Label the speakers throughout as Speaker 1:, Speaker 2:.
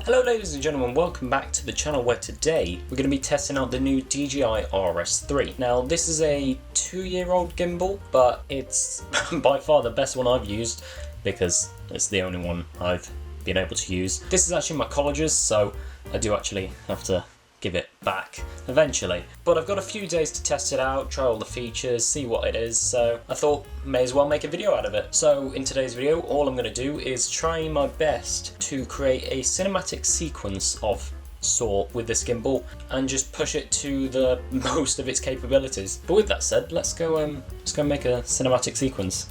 Speaker 1: Hello ladies and gentlemen, welcome back to the channel where today we're going to be testing out the new DJI RS3. Now this is a 2-year-old gimbal, but it's by far the best one I've used because it's the only one I've been able to use. This is actually my college's, so I do actually have to give it back eventually. But I've got a few days to test it out, try all the features, see what it is, so I thought may as well make a video out of it. So in today's video, all I'm going to do is try my best to create a cinematic sequence of sort with this gimbal and just push it to the most of its capabilities. But with that said, let's go make a cinematic sequence.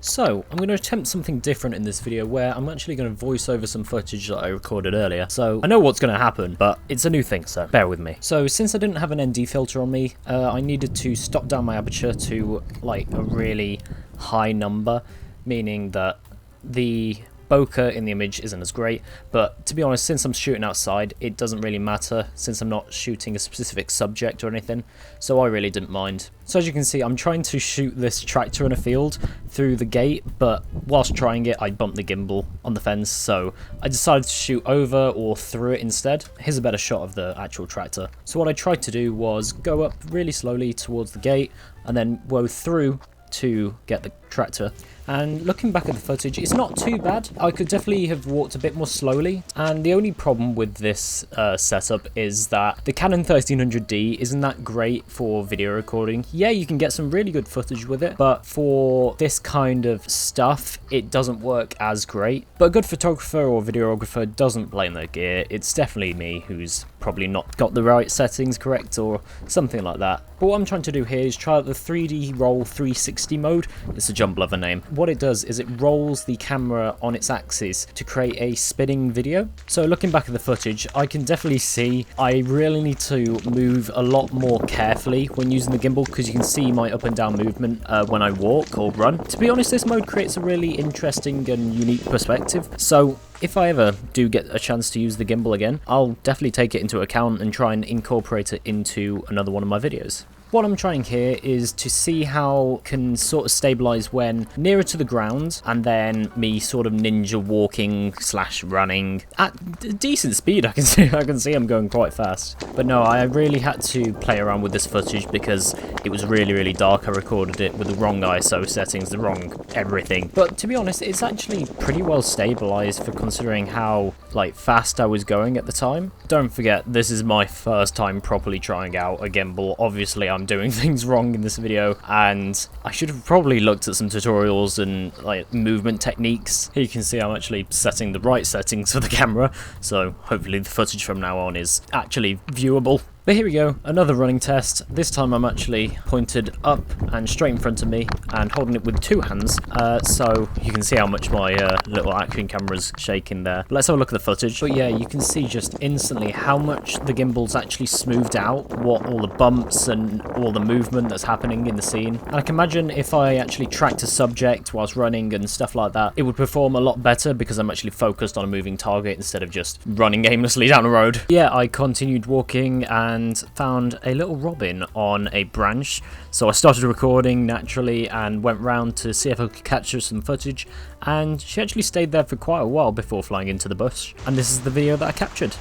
Speaker 1: So, I'm going to attempt something different in this video where I'm actually going to voice over some footage that I recorded earlier. So, I know what's going to happen, but it's a new thing, so bear with me. So, since I didn't have an ND filter on me, I needed to stop down my aperture to like a really high number, meaning that the bokeh in the image isn't as great, but to be honest, since I'm shooting outside, it doesn't really matter since I'm not shooting a specific subject or anything, so I really didn't mind. So as you can see, I'm trying to shoot this tractor in a field through the gate, but whilst trying it, I bumped the gimbal on the fence, so I decided to shoot over or through it instead. Here's a better shot of the actual tractor. So what I tried to do was go up really slowly towards the gate and then go through to get the tractor. And looking back at the footage, it's not too bad. I could definitely have walked a bit more slowly, and the only problem with this setup is that the Canon 1300D isn't that great for video recording. Yeah, you can get some really good footage with it, but for this kind of stuff, it doesn't work as great. But a good photographer or videographer doesn't blame their gear. It's definitely me who's probably not got the right settings correct or something like that. But what I'm trying to do here is try out the 3D Roll 360 mode. It's a jumble of a name. What it does is it rolls the camera on its axis to create a spinning video. So looking back at the footage, I can definitely see I really need to move a lot more carefully when using the gimbal, because you can see my up and down movement when I walk or run. To be honest, this mode creates a really interesting and unique perspective. So if I ever do get a chance to use the gimbal again, I'll definitely take it into account and try and incorporate it into another one of my videos. What I'm trying here is to see how I can sort of stabilize when nearer to the ground, and then me sort of ninja walking / running at decent speed. I can see I'm going quite fast. But no, I really had to play around with this footage because it was really dark. I recorded it with the wrong ISO settings, the wrong everything. But to be honest, it's actually pretty well stabilized for considering how like fast I was going at the time. Don't forget, this is my first time properly trying out a gimbal. Obviously, I'm doing things wrong in this video, and I should have probably looked at some tutorials and like movement techniques. Here you can see I'm actually setting the right settings for the camera, so hopefully the footage from now on is actually viewable. But here we go, another running test. This time I'm actually pointed up and straight in front of me and holding it with 2 hands, so you can see how much my little action camera's shaking there. But let's have a look at the footage. But yeah, you can see just instantly how much the gimbal's actually smoothed out, what all the bumps and all the movement that's happening in the scene. And I can imagine if I actually tracked a subject whilst running and stuff like that, it would perform a lot better because I'm actually focused on a moving target instead of just running aimlessly down the road. Yeah, I continued walking and found a little robin on a branch, so I started recording naturally and went round to see if I could capture some footage, and she actually stayed there for quite a while before flying into the bush, and this is the video that I captured.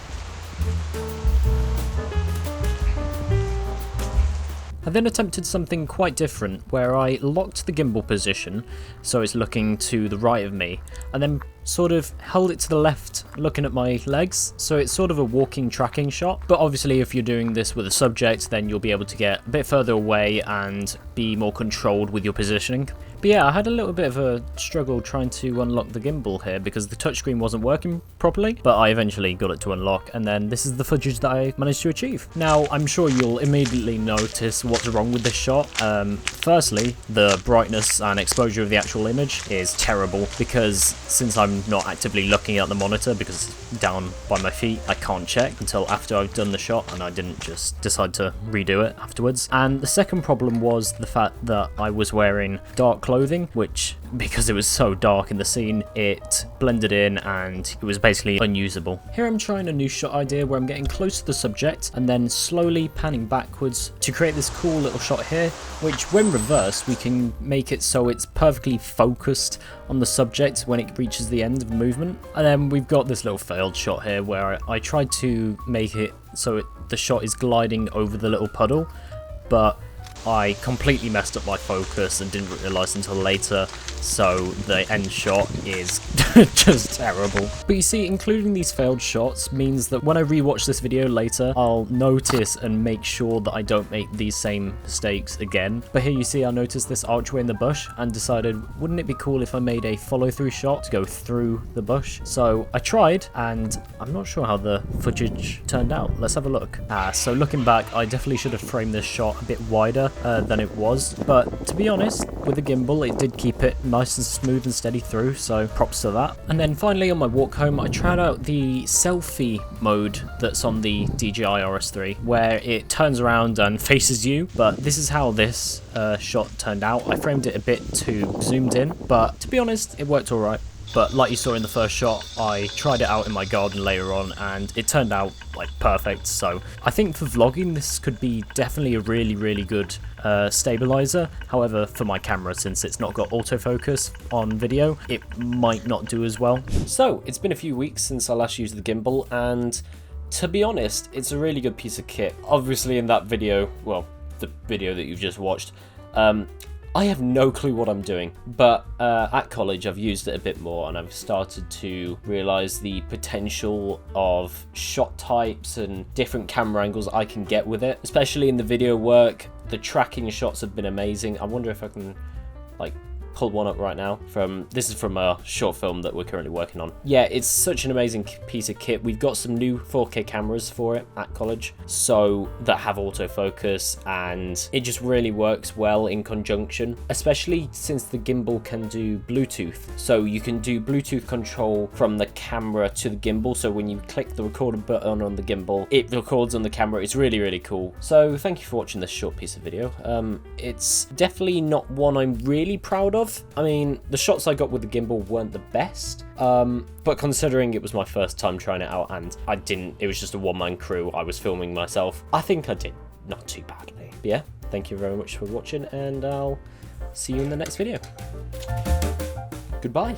Speaker 1: I then attempted something quite different, where I locked the gimbal position so it's looking to the right of me, and then sort of held it to the left looking at my legs, so it's sort of a walking tracking shot. But obviously if you're doing this with a subject, then you'll be able to get a bit further away and be more controlled with your positioning. But yeah, I had a little bit of a struggle trying to unlock the gimbal here because the touchscreen wasn't working properly, but I eventually got it to unlock, and then this is the footage that I managed to achieve. Now, I'm sure you'll immediately notice what's wrong with this shot. Firstly, the brightness and exposure of the actual image is terrible because since I'm not actively looking at the monitor because it's down by my feet, I can't check until after I've done the shot, and I didn't just decide to redo it afterwards. And the second problem was the fact that I was wearing dark clothes clothing, which, because it was so dark in the scene, it blended in and it was basically unusable. Here I'm trying a new shot idea where I'm getting close to the subject and then slowly panning backwards to create this cool little shot here, which when reversed we can make it so it's perfectly focused on the subject when it reaches the end of the movement. And then we've got this little failed shot here where I tried to make it so the shot is gliding over the little puddle, but I completely messed up my focus and didn't realise until later, so the end shot is just terrible. But you see, including these failed shots means that when I rewatch this video later, I'll notice and make sure that I don't make these same mistakes again. But here you see I noticed this archway in the bush and decided, wouldn't it be cool if I made a follow-through shot to go through the bush? So I tried, and I'm not sure how the footage turned out. Let's have a look. So looking back, I definitely should have framed this shot a bit wider than it was, but to be honest, with the gimbal it did keep it nice and smooth and steady through, so props to that. And then finally on my walk home I tried out the selfie mode that's on the DJI RS3, where it turns around and faces you, but this is how this shot turned out. I framed it a bit too zoomed in, but to be honest it worked alright. But like you saw in the first shot, I tried it out in my garden later on and it turned out like perfect. So I think for vlogging this could be definitely a really good stabilizer. However, for my camera, since it's not got autofocus on video, it might not do as well. So it's been a few weeks since I last used the gimbal, and to be honest, it's a really good piece of kit. Obviously in that video, well, the video that you've just watched, I have no clue what I'm doing, but at college I've used it a bit more and I've started to realise the potential of shot types and different camera angles I can get with it, especially in the video work. The tracking shots have been amazing. I wonder if I can like pull one up right now. This is from a short film that we're currently working on. Yeah, it's such an amazing piece of kit. We've got some new 4K cameras for it at college, so that have autofocus, and it just really works well in conjunction, especially since the gimbal can do Bluetooth. So you can do Bluetooth control from the camera to the gimbal, so when you click the record button on the gimbal, it records on the camera. It's really cool. So thank you for watching this short piece of video. It's definitely not one I'm really proud of. I mean, the shots I got with the gimbal weren't the best, but considering it was my first time trying it out and it was just a one-man crew, I was filming myself, I think I did not too badly. But yeah, thank you very much for watching, and I'll see you in the next video. Goodbye.